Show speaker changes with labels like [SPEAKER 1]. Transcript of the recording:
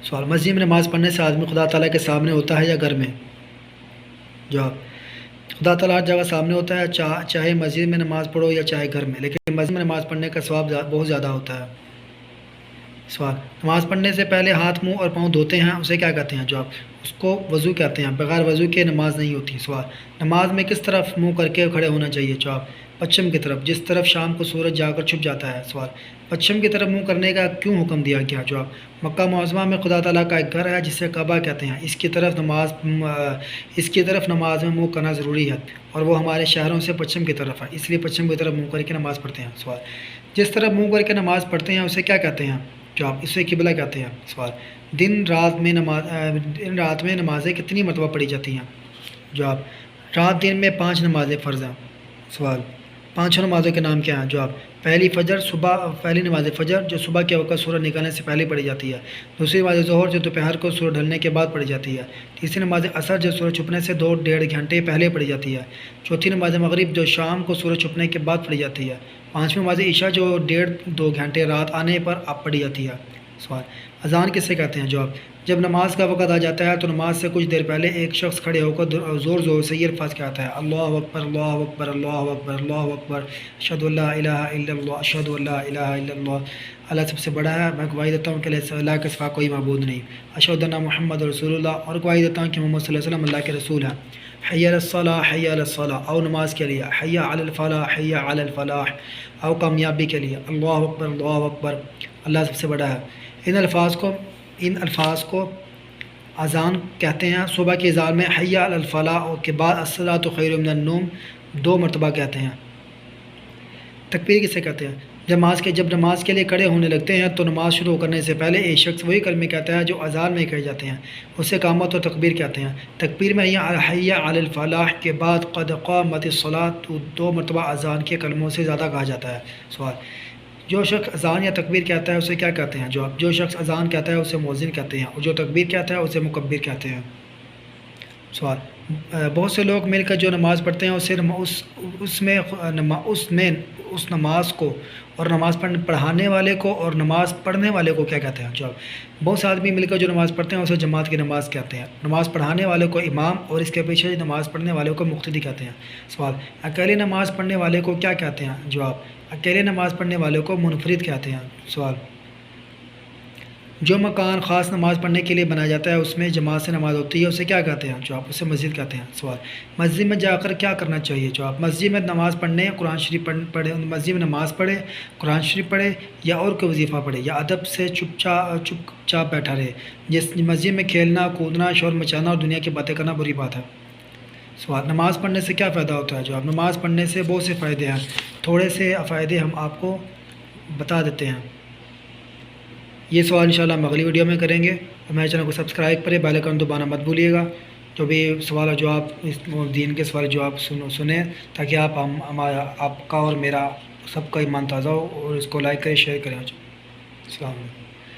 [SPEAKER 1] سوال، مسجد میں نماز پڑھنے سے آدمی خدا تعالیٰ کے سامنے ہوتا ہے یا گھر میں؟ جواب، خدا تعالیٰ ہر جگہ سامنے ہوتا ہے، چاہے مسجد میں نماز پڑھو یا چاہے گھر میں، لیکن مسجد میں نماز پڑھنے کا ثواب بہت زیادہ ہوتا ہے۔ سوال، نماز پڑھنے سے پہلے ہاتھ منہ اور پاؤں دھوتے ہیں، اسے کیا کہتے ہیں؟ جواب، اس کو وضو کہتے ہیں، بغیر وضو کے نماز نہیں ہوتی۔ سوال، نماز میں کس طرف منہ کر کے کھڑے ہونا چاہیے؟ جواب، پچھم کی طرف، جس طرف شام کو سورج جا کر چھپ جاتا ہے۔ سوال، پچھم کی طرف منہ کرنے کا کیوں حکم دیا گیا؟ جواب، مکہ معظمہ میں خدا تعالیٰ کا ایک گھر ہے جسے کعبہ کہتے ہیں، اس کی طرف نماز میں منہ کرنا ضروری ہے، اور وہ ہمارے شہروں سے پچھم کی طرف ہے، اس لیے پچھم کی طرف منہ کر کے نماز پڑھتے ہیں۔ سوال، جس طرف منہ کر کے نماز پڑھتے ہیں اسے کیا کہتے ہیں؟ جواب، اسے قبلہ کہتے ہیں۔ سوال، دن رات میں نمازیں کتنی مرتبہ پڑھی جاتی ہیں؟ جواب، رات دن میں 5 نمازیں فرض ہیں۔ سوال، 5 نمازوں کے نام کیا ہیں؟ جواب، پہلی نماز فجر جو صبح کے وقت سورج نکلنے سے پہلے پڑھی جاتی ہے، دوسری نماز ظہر جو دوپہر کو سورج ڈھلنے کے بعد پڑھی جاتی ہے، تیسری نماز عصر جو سورج چھپنے سے 2-1.5 گھنٹے پہلے پڑھی جاتی ہے، چوتھی نماز مغرب جو شام کو سورج چھپنے کے بعد پڑھی جاتی ہے، پانچویں نماز عشاء جو 1.5-2 گھنٹے رات آنے پر اب پڑھی جاتی ہے۔ سوال، اذان کسے کہتے ہیں؟ جواب، جب نماز کا وقت آ جاتا ہے تو نماز سے کچھ دیر پہلے ایک شخص کھڑے ہو کر زور سے یہ الفاظ کہتا ہے: اللہ اکبر، اللہ اکبر، اللہ اکبر، اللہ اکبر، اشہد ان لا الہ الا اللہ، اشہد ان لا الہ الا اللہ، اللہ سب سے بڑا ہے، میں گواہی دیتا ہوں کہ اللہ کے سوا کوئی معبود نہیں، اشہد ان محمد رسول اللہ، اور گواہی دیتا ہوں کہ محمد صلی اللہ علیہ وسلم اللہ کے رسول ہیں، حی علی الصلاح، حی علی الصلاح، او نماز کے لیے، حی علی الفلاح، حی علی الفلاح، او کامیابی کے لیے، اللہ اکبر، اللہ اکبر، اللہ سب سے بڑا ہے۔ ان الفاظ کو اذان کہتے ہیں۔ صبح کی اذان میں حی علی الفلاح کے بعد الصلاۃ خیر من النوم 2 مرتبہ کہتے ہیں۔ تکبیر کسے کہتے ہیں؟ جب نماز کے لیے کھڑے ہونے لگتے ہیں تو نماز شروع کرنے سے پہلے ایک شخص وہی کلمے کہتا ہے جو اذان میں کہے جاتے ہیں، اسے اقامت اور تکبیر کہتے ہیں۔ تکبیر میں حی علی الفلاح کے بعد قد قامت الصلاۃ 2 مرتبہ اذان کے کلموں سے زیادہ کہا جاتا ہے۔ سوال، جو شخص اذان یا تکبیر کہتا ہے اسے کیا کہتے ہیں؟ جواب، جو شخص اذان کہتا ہے اسے مؤذن کہتے ہیں، اور جو تکبیر کہتا ہے اسے مکبر کہتے ہیں۔ سوال، بہت سے لوگ مل کر جو نماز پڑھتے ہیں اس نماز کو اور نماز پڑھانے والے کو اور نماز پڑھنے والے کو کیا کہتے ہیں؟ جواب، بہت سے آدمی مل کر جو نماز پڑھتے ہیں اسے جماعت کی نماز کہتے ہیں، نماز پڑھانے والے کو امام اور اس کے پیچھے نماز پڑھنے والے کو مقتدی کہتے ہیں۔ سوال، اکیلے نماز پڑھنے والے کو کیا کہتے ہیں؟ جواب، اکیلے نماز پڑھنے والے کو منفرد کہتے ہیں۔ سوال، جو مکان خاص نماز پڑھنے کے لیے بنایا جاتا ہے اس میں جماعت سے نماز ہوتی ہے، اسے کیا کہتے ہیں؟ جواب، اسے مسجد کہتے ہیں۔ سوال، مسجد میں جا کر کیا کرنا چاہیے؟ جواب، مسجد میں نماز پڑھنے، قرآن شریف پڑھے، مسجد میں نماز پڑھے، قرآن شریف پڑھے، یا اور کوئی وظیفہ پڑھے، یا ادب سے چپ چاپ بیٹھا رہے۔ مسجد میں کھیلنا، کودنا، شور مچانا اور دنیا کی باتیں کرنا بری بات ہے۔ سوال، نماز پڑھنے سے کیا فائدہ ہوتا ہے؟ جواب، نماز پڑھنے سے بہت سے فائدے ہیں، تھوڑے سے فائدے ہم آپ کو بتا دیتے ہیں۔ یہ سوال انشاءاللہ ہم اگلی ویڈیو میں کریں گے، اور میرے چینل کو سبسکرائب کریں، بیل آئیکن دبانا مت بھولیے گا۔ جو بھی سوال جو آپ اس دین کے سوال جو آپ سنیں، تاکہ آپ کا اور میرا سب کا ایمان تازہ ہو، اور اس کو لائک کریں، شیئر کریں۔ السلام علیکم۔